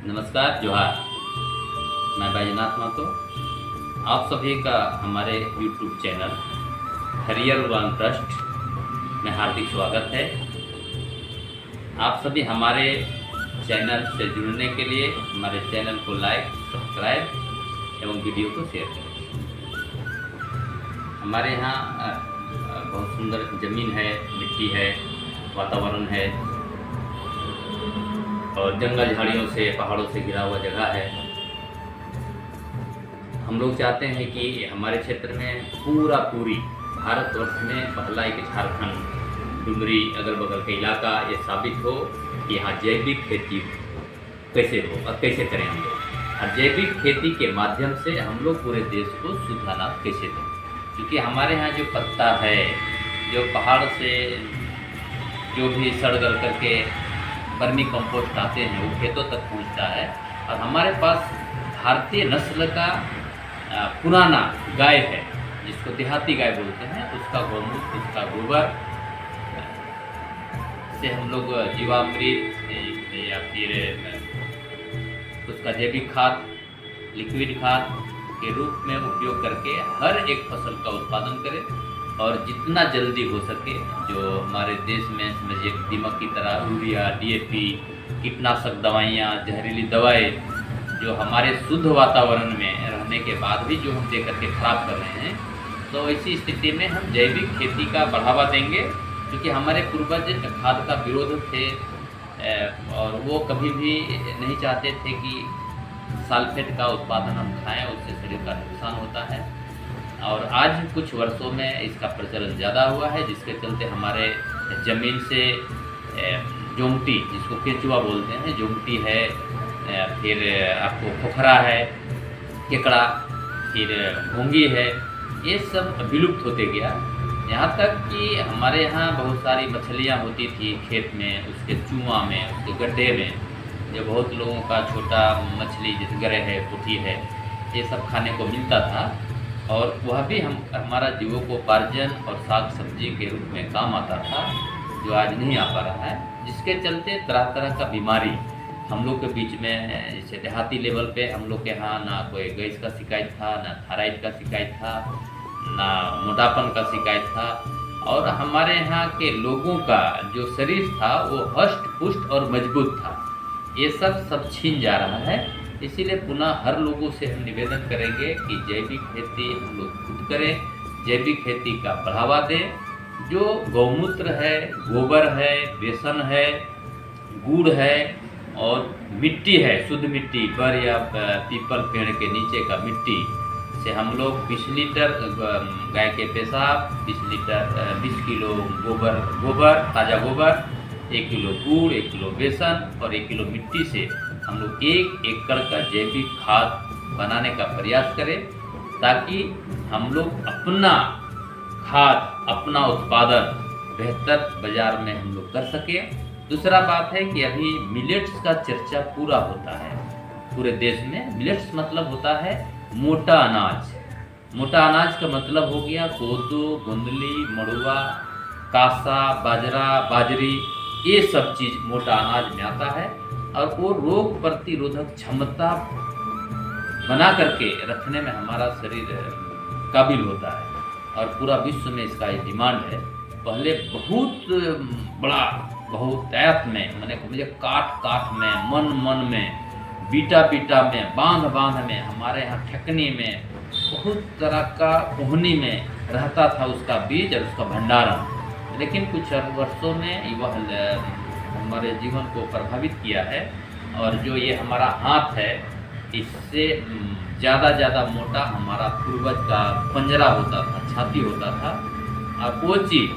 नमस्कार, जोहार। मैं बैजनाथ महतो। आप सभी का हमारे YouTube चैनल हरियर उड़ान ट्रस्ट में हार्दिक स्वागत है। आप सभी हमारे चैनल से जुड़ने के लिए हमारे चैनल को लाइक, सब्सक्राइब एवं वीडियो को शेयर करें। हमारे यहाँ बहुत सुंदर ज़मीन है, मिट्टी है, वातावरण है और जंगल झाड़ियों से, पहाड़ों से घिरा हुआ जगह है। हम लोग चाहते हैं कि हमारे क्षेत्र में पूरी भारतवर्ष में पहला एक झारखंड डुमरी अगल बगल का इलाका ये साबित हो कि यहाँ जैविक खेती कैसे हो और कैसे करें हम लोग। और जैविक खेती के माध्यम से हम लोग पूरे देश को शुद्ध अनाज कैसे दें, क्योंकि हमारे यहाँ जो पत्ता है, जो पहाड़ से जो भी सड़ गल करके वर्मी कंपोस्ट आते हैं वो खेतों तक पहुंचता है। और हमारे पास भारतीय नस्ल का पुराना गाय है, जिसको देहाती गाय बोलते हैं, उसका गौमूत्र, उसका गोबर से हम लोग जीवामृत या फिर उसका जैविक खाद, लिक्विड खाद के रूप में उपयोग करके हर एक फसल का उत्पादन करें। और जितना जल्दी हो सके, जो हमारे देश में समझिए दीमक की तरह यूरिया, DAP, कीटनाशक दवाइयाँ, जहरीली दवाएं जो हमारे शुद्ध वातावरण में रहने के बाद भी जो हम दे करके खराब कर रहे हैं, तो ऐसी स्थिति में हम जैविक खेती का बढ़ावा देंगे। क्योंकि हमारे पूर्वज खाद का विरोध थे और वो कभी भी नहीं चाहते थे कि सल्फेट का उत्पादन हम खाएँ, उससे शरीर का नुकसान होता है। और आज कुछ वर्षों में इसका प्रचलन ज़्यादा हुआ है, जिसके चलते हमारे ज़मीन से जोंगटी, जिसको केचुआ बोलते हैं, जोंगटी है, फिर आपको खोखरा है, केकड़ा, फिर घोंगी है, ये सब विलुप्त होते गया। यहाँ तक कि हमारे यहाँ बहुत सारी मछलियाँ होती थी खेत में, उसके चूमा में, उसके गड्ढे में, जो बहुत लोगों का छोटा मछली जैसे गरई है, पुठी है, ये सब खाने को मिलता था। और वह भी हमारा जीवोपार्जन और साग सब्जी के रूप में काम आता था, जो आज नहीं आ पा रहा है। जिसके चलते तरह तरह का बीमारी हम लोग के बीच में, जैसे देहाती लेवल पे हम लोग के यहाँ ना कोई गैस का शिकायत था, ना थायराइड का शिकायत था, ना मोटापन का शिकायत था। और हमारे यहाँ के लोगों का जो शरीर था वो हष्ट पुष्ट और मजबूत था। ये सब छीन जा रहा है। इसीलिए पुनः हर लोगों से हम निवेदन करेंगे कि जैविक खेती हम लोग खुद करें, जैविक खेती का बढ़ावा दें। जो गौमूत्र है, गोबर है, बेसन है, गुड़ है और मिट्टी है, शुद्ध मिट्टी, बर या पीपल पेड़ के नीचे का मिट्टी से हम लोग 20 लीटर गाय के पेशाब, 20 किलो गोबर, ताज़ा गोबर, 1 किलो गुड़, 1 किलो बेसन और 1 किलो मिट्टी से हम लोग 1 एकड़ का जैविक खाद बनाने का प्रयास करें, ताकि हम लोग अपना खाद, अपना उत्पादन बेहतर बाजार में हम लोग कर सकें। दूसरा बात है कि अभी मिलेट्स का चर्चा पूरा होता है पूरे देश में। मिलेट्स मतलब होता है मोटा अनाज। मोटा अनाज का मतलब हो गया कोदो, गोंदली, मड़ुआ, कासा, बाजरा, बाजरी, ये सब चीज़ मोटा अनाज में आता है। और वो रोग प्रतिरोधक क्षमता बना करके रखने में हमारा शरीर काबिल होता है और पूरा विश्व में इसका ये डिमांड है। पहले बहुत बड़ा, बहुत ऐप में, मैंने मुझे काट में, मन में, बीटा में, बांध में, हमारे यहाँ ठकनी में, बहुत तरह का कोहनी में रहता था उसका बीज और उसका भंडारण। लेकिन कुछ वर्षों में वह हमारे जीवन को प्रभावित किया है। और जो ये हमारा हाथ है, इससे ज़्यादा मोटा हमारा पूर्वज का पंजरा होता था, छाती होता था। और वो चीज़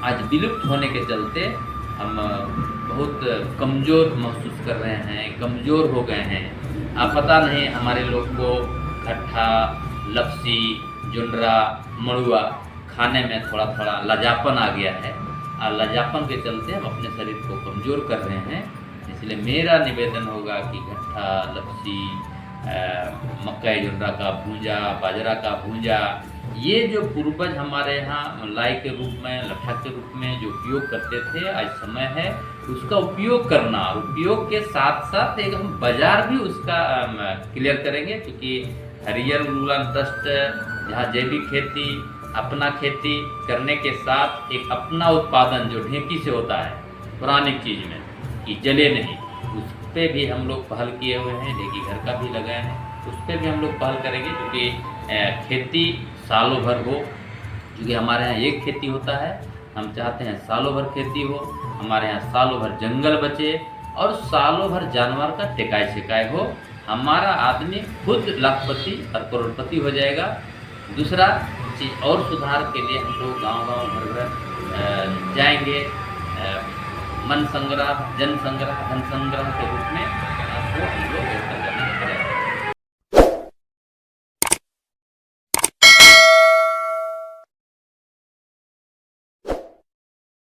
आज विलुप्त होने के चलते हम बहुत कमज़ोर महसूस कर रहे हैं, कमज़ोर हो गए हैं। आप पता नहीं, हमारे लोग को घट्टा, लपसी, जुंडरा, मड़ुआ खाने में थोड़ा लजापन आ गया है। और लजापन के चलते हम अपने शरीर को कमज़ोर कर रहे हैं। इसलिए मेरा निवेदन होगा कि घट्टा, लपसी, मक्का जुंडरा का भूंजा, बाजरा का भूंजा ये जो पूर्वज हमारे यहाँ लाई के रूप में, लट्ठा के रूप में जो उपयोग करते थे, आज समय है उसका उपयोग करना। उपयोग के साथ साथ एक हम बाजार भी उसका क्लियर करेंगे, क्योंकि हरियर उर्वरक ट्रस्ट जहाँ जैविक खेती, अपना खेती करने के साथ एक अपना उत्पादन जो ढेंकी से होता है पुरानी चीज़ में कि जले नहीं, उस पर भी हम लोग पहल किए हुए हैं। ढेंकी घर का भी लगाए हैं, उस पर भी हम लोग पहल करेंगे, क्योंकि खेती सालों भर हो। क्योंकि हमारे यहाँ एक खेती होता है, हम चाहते हैं सालों भर खेती हो, हमारे यहाँ सालों भर जंगल बचे और सालों भर जानवर का टिकाई शिकाई हो। हमारा आदमी खुद लाखपति और करोड़पति हो जाएगा। दूसरा चीज़ और सुधार के लिए हम लोग गांव-गांव, घर-घर जाएंगे। मन संग्रह, जन संग्रह, धन संग्रह के रूप में वो हम लोग